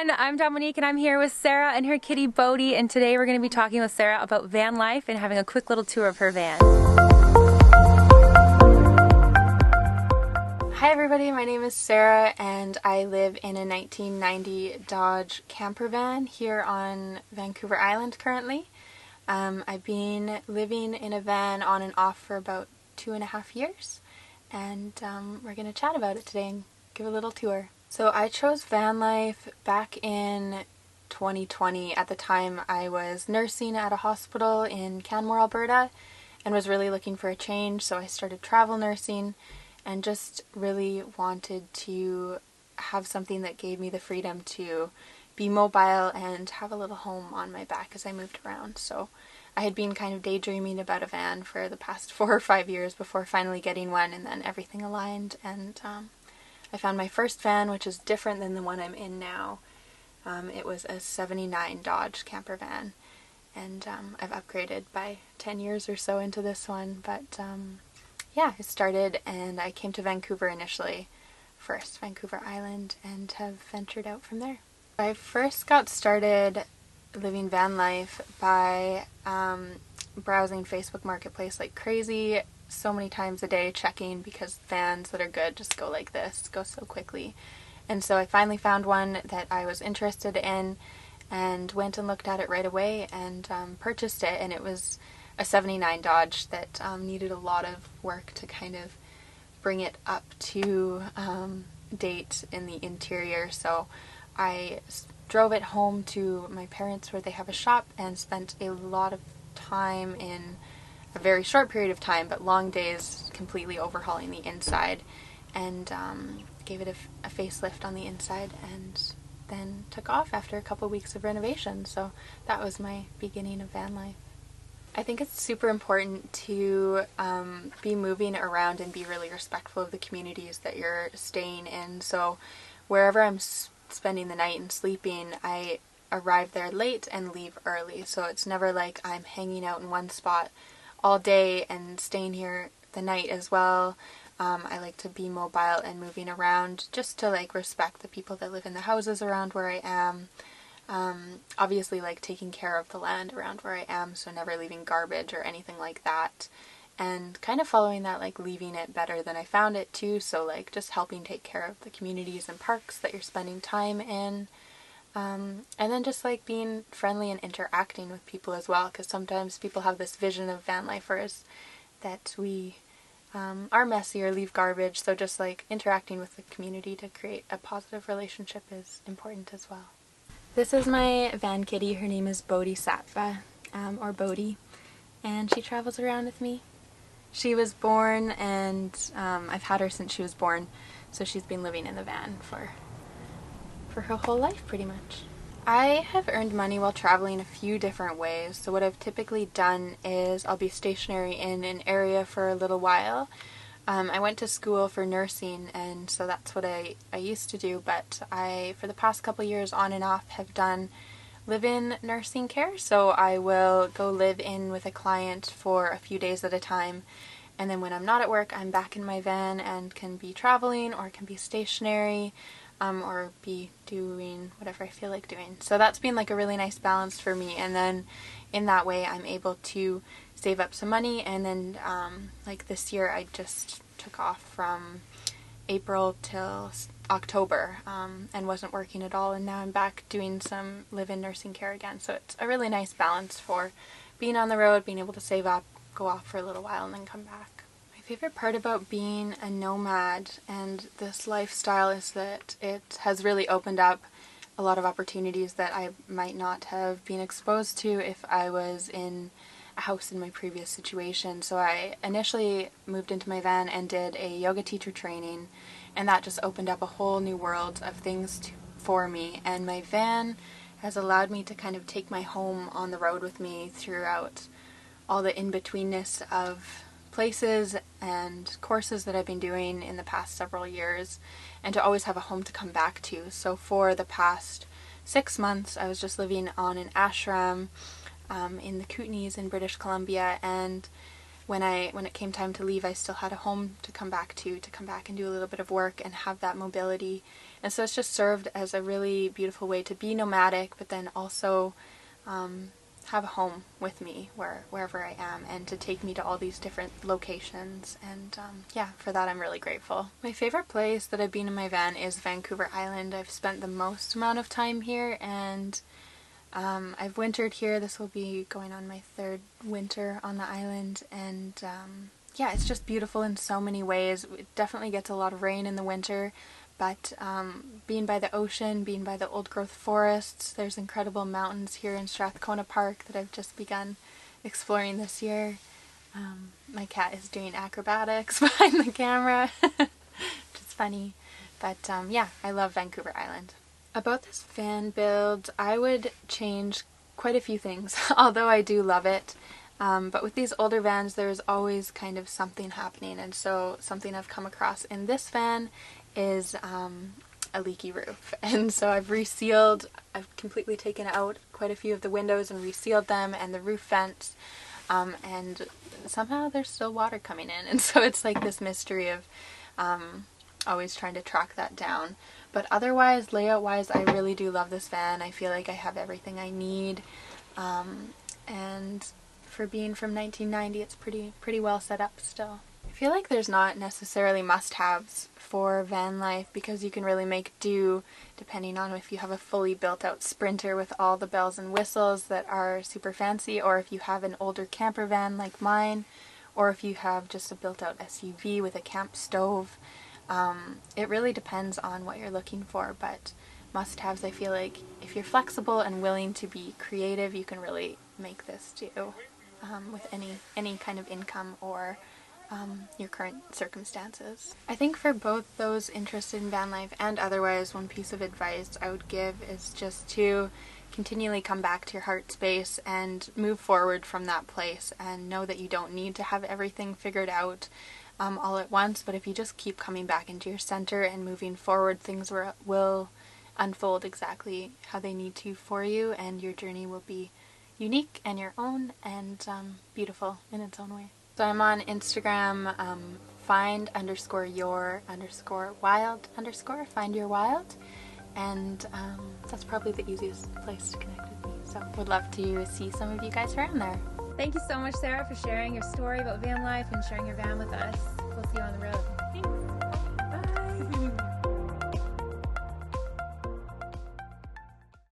everyone, I'm Dominique and I'm here with Sarah and her kitty Bodhi, and today we're going to be talking with Sarah about van life and having a quick little tour of her van. Hi everybody, my name is Sarah and I live in a 1990 Dodge Campervan here on Vancouver Island currently. I've been living in a van on and off for about 2.5 years, and we're going to chat about it today and give a little tour. So I chose van life back in 2020. At the time I was nursing at a hospital in Canmore, Alberta, and was really looking for a change, so I started travel nursing and just really wanted to have something that gave me the freedom to be mobile and have a little home on my back as I moved around. So I had been kind of daydreaming about a van for the past 4 or 5 years before finally getting one, and then everything aligned, and I found my first van, which is different than the one I'm in now. It was a 79 Dodge Campervan, and I've upgraded by 10 years or so into this one, but yeah, it started and I came to Vancouver initially, first Vancouver Island, and have ventured out from there. I first got started living van life by browsing Facebook Marketplace like crazy, so many times a day checking, because vans that are good just go like this, go so quickly. And so I finally found one that I was interested in and went and looked at it right away and purchased it, and it was a 79 Dodge that needed a lot of work to kind of bring it up to date in the interior. So I drove it home to my parents where they have a shop and spent a lot of time, in a very short period of time, but long days, completely overhauling the inside, and gave it a facelift on the inside, and then took off after a couple weeks of renovation. So that was my beginning of van life. I think it's super important to be moving around and be really respectful of the communities that you're staying in. So wherever I'm spending the night and sleeping, I arrive there late and leave early. So it's never like I'm hanging out in one spot all day and staying here the night as well. I like to be mobile and moving around just to like respect the people that live in the houses around where I am. Obviously like taking care of the land around where I am, so never leaving garbage or anything like that, and kind of following that, like leaving it better than I found it too. So like just helping take care of the communities and parks that you're spending time in. And then just like being friendly and interacting with people as well, because sometimes people have this vision of van lifers that we are messy or leave garbage, so just like interacting with the community to create a positive relationship is important as well. This is my van kitty. Her name is Bodhi, or Bodhi, and she travels around with me. She was born, and I've had her since she was born, so she's been living in the van for her whole life pretty much. I have earned money while traveling a few different ways. So what I've typically done is I'll be stationary in an area for a little while. I went to school for nursing, and so that's what I used to do, but I, for the past couple years on and off, have done live-in nursing care. So I will go live in with a client for a few days at a time, and then when I'm not at work, I'm back in my van and can be traveling or can be stationary, or be doing whatever I feel like doing. So that's been like a really nice balance for me, and then in that way I'm able to save up some money. And then like this year I just took off from April till October and wasn't working at all, and now I'm back doing some live-in nursing care again. So it's a really nice balance for being on the road, being able to save up, go off for a little while, and then come back. My favorite part about being a nomad and this lifestyle is that it has really opened up a lot of opportunities that I might not have been exposed to if I was in a house in my previous situation. So I initially moved into my van and did a yoga teacher training, and that just opened up a whole new world of things for me. And my van has allowed me to kind of take my home on the road with me throughout all the in-betweenness of places and courses that I've been doing in the past several years, and to always have a home to come back to. So for the past 6 months I was just living on an ashram in the Kootenays in British Columbia, and when it came time to leave, I still had a home to come back and do a little bit of work and have that mobility And so it's just served as a really beautiful way to be nomadic, but then also have a home with me wherever I am, and to take me to all these different locations. And yeah, for that I'm really grateful. My favorite place that I've been in my van is Vancouver Island. I've spent the most amount of time here, and I've wintered here. This will be going on my 3rd winter on the island, and yeah, it's just beautiful in so many ways. It definitely gets a lot of rain in the winter, but being by the ocean, being by the old growth forests, there's incredible mountains here in Strathcona Park that I've just begun exploring this year. My cat is doing acrobatics behind the camera, which is funny. But yeah, I love Vancouver Island. About this van build, I would change quite a few things, although I do love it. But with these older vans, there's always kind of something happening, and so something I've come across in this van is a leaky roof. And so I've completely taken out quite a few of the windows and resealed them, and the roof vents, and somehow there's still water coming in, and so it's like this mystery of always trying to track that down. But otherwise, layout wise, I really do love this van. I feel like I have everything I need, and for being from 1990, it's pretty well set up still. I feel like there's not necessarily must-haves for van life, because you can really make do depending on if you have a fully built out Sprinter with all the bells and whistles that are super fancy, or if you have an older camper van like mine, or if you have just a built out SUV with a camp stove. It really depends on what you're looking for, but must-haves, I feel like if you're flexible and willing to be creative, you can really make this do with any kind of income or your current circumstances. I think for both those interested in van life and otherwise, one piece of advice I would give is just to continually come back to your heart space and move forward from that place, and know that you don't need to have everything figured out all at once, but if you just keep coming back into your center and moving forward, things will unfold exactly how they need to for you, and your journey will be unique and your own, and beautiful in its own way. So I'm on Instagram, find_your_wild_, find your wild, and that's probably the easiest place to connect with me. So would love to see some of you guys around there. Thank you so much, Sarah, for sharing your story about van life and sharing your van with us. We'll see you on the road.